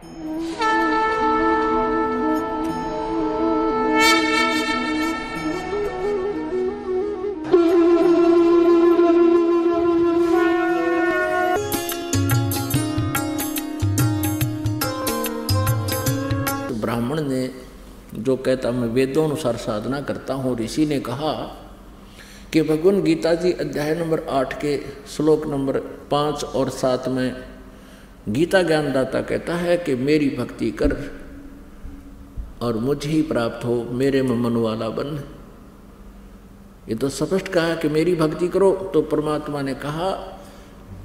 ब्राह्मण ने जो कहता मैं वेदों अनुसार साधना करता हूँ, ऋषि ने कहा कि भगवान गीता जी अध्याय नंबर 8 के श्लोक नंबर 5 और 7 में गीता ज्ञानदाता कहता है कि मेरी भक्ति कर और मुझे ही प्राप्त हो, मेरे में मन वाला बन। ये तो स्पष्ट कहा कि मेरी भक्ति करो। तो परमात्मा ने कहा,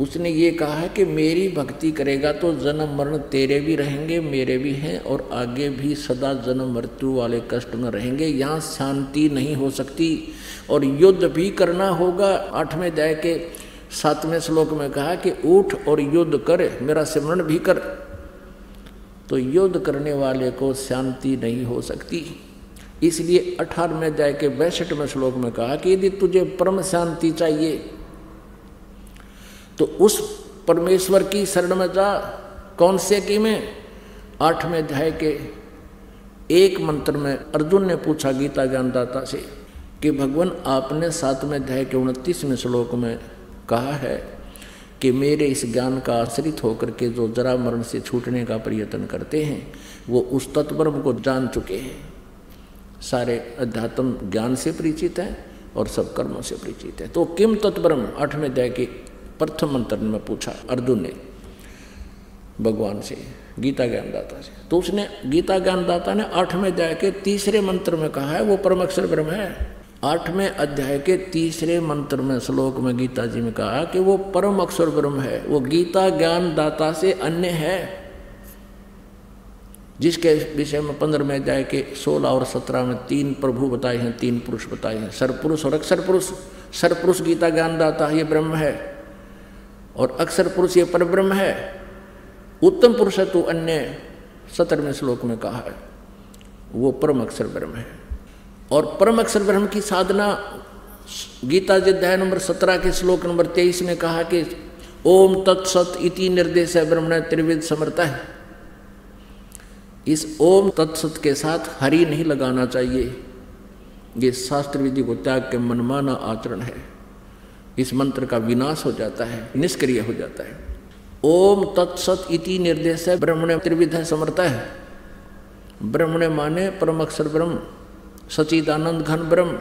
उसने ये कहा है कि मेरी भक्ति करेगा तो जन्म मरण तेरे भी रहेंगे, मेरे भी हैं, और आगे भी सदा जन्म मृत्यु वाले कष्ट में रहेंगे। यहाँ शांति नहीं हो सकती और युद्ध भी करना होगा। 8वें अध्याय के 7वें श्लोक में कहा कि उठ और युद्ध कर, मेरा सिमरण भी कर। तो युद्ध करने वाले को शांति नहीं हो सकती। इसलिए 18वें अध्याय के 62वें श्लोक में कहा कि यदि तुझे परम शांति चाहिए तो उस परमेश्वर की शरण में जा। कौन से की में? 8वें अध्याय के एक मंत्र में अर्जुन ने पूछा गीता ज्ञानदाता से कि भगवान आपने 7वें अध्याय के 29वें श्लोक में कहा है कि मेरे इस ज्ञान का आश्रित होकर के जो जरा मरण से छूटने का प्रयत्न करते हैं वो उस तत्ब्रह्म को जान चुके हैं, सारे अध्यात्म ज्ञान से परिचित हैं और सब कर्मों से परिचित है। तो किम तत्ब्रह्म 8वें अध्याय के प्रथम मंत्र में पूछा अर्जुन ने भगवान से, गीता ज्ञानदाता से। तो उसने गीता ज्ञानदाता ने 8वें अध्याय के 3रे मंत्र में कहा है वो परम अक्षर ब्रह्म है। 8वें अध्याय के 3रे मंत्र में श्लोक में गीता जी में कहा कि वो परम अक्षर ब्रह्म है, वो गीता ज्ञानदाता से अन्य है, जिसके विषय में 15वें अध्याय के 16 और 17 में 3 प्रभु बताए हैं, 3 पुरुष बताए हैं, सरपुरुष और अक्षर पुरुष। सरपुरुष गीता ज्ञानदाता ये ब्रह्म है और अक्षर पुरुष ये परब्रह्म है। उत्तम पुरुष है तो अन्य 17वें श्लोक में कहा है वो परम अक्षर ब्रह्म है। और परम अक्षर ब्रह्म की साधना गीता जी अध्याय नंबर 17 के श्लोक नंबर 23 में कहा कि ओम तत्सत इति निर्देश है ब्रह्मण त्रिविध समर्थ है। इस ओम तत्सत के साथ हरि नहीं लगाना चाहिए, ये शास्त्र विधि को त्याग के मनमाना आचरण है। इस मंत्र का विनाश हो जाता है, निष्क्रिय हो जाता है। ओम तत्सत इति निर्देश है ब्रह्मण त्रिविध समर्थ है। ब्रह्मण माने परम अक्षर ब्रह्म, सचिदानंद घन ब्रह्म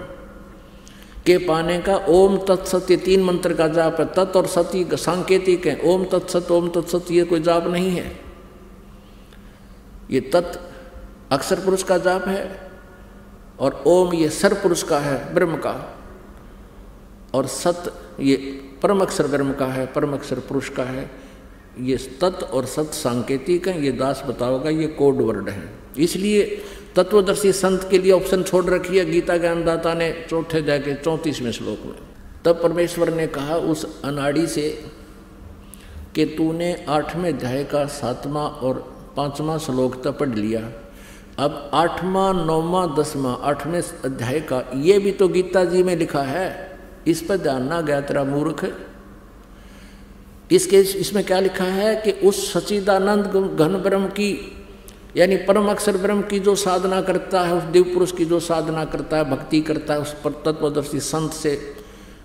के पाने का ओम तत्सत, ये 3 मंत्र का जाप है। तत् और सती सांकेतिक है। ओम तत्सत ये कोई जाप नहीं है। ये तत् अक्षर पुरुष का जाप है और ओम ये सर पुरुष का है, ब्रह्म का, और सत ये परम अक्षर ब्रह्म का है, परम अक्षर पुरुष का है। ये तत् और सत सांकेतिक है, ये दास बताओगा, ये कोड वर्ड है। इसलिए तत्वदर्शी संत के लिए ऑप्शन छोड़ रखी है गीता ज्ञानदाता ने 4थे अध्याय के 34वें श्लोक में। तब परमेश्वर ने कहा उस अनाड़ी से कि तूने 8वें अध्याय का 7वां और 5वां श्लोक तक पढ़ लिया, अब 8वां 9वां 10वां 8वें अध्याय का ये भी तो गीता जी में लिखा है, इस पर ध्यान ना गया तेरा मूर्ख। इसमें क्या लिखा है कि उस सच्चिदानंद घन ब्रह्म की यानी परम अक्षर ब्रह्म की जो साधना करता है, उस दिव्य पुरुष की जो साधना करता है, भक्ति करता है, उस पर तत्वदर्शी संत से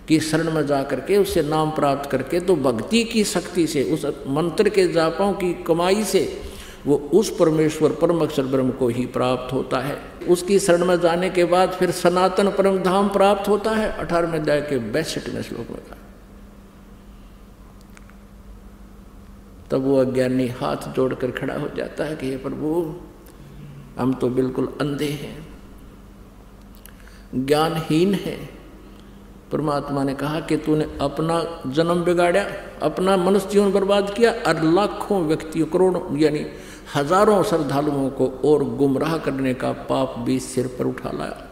की शरण में जा करके उससे नाम प्राप्त करके, तो भक्ति की शक्ति से, उस मंत्र के जापों की कमाई से वो उस परमेश्वर परम अक्षर ब्रह्म को ही प्राप्त होता है। उसकी शरण में जाने के बाद फिर सनातन परम धाम प्राप्त होता है। 18वें अध्याय के 62वें श्लोक में कहा। तब वो अज्ञानी हाथ जोड़कर खड़ा हो जाता है कि हे प्रभु, हम तो बिल्कुल अंधे हैं, ज्ञानहीन हैं। परमात्मा ने कहा कि तूने अपना जन्म बिगाड़ा, अपना मनुष्य जीवन बर्बाद किया और लाखों व्यक्तियों, करोड़ों यानी हजारों श्रद्धालुओं को और गुमराह करने का पाप भी सिर पर उठा लाया।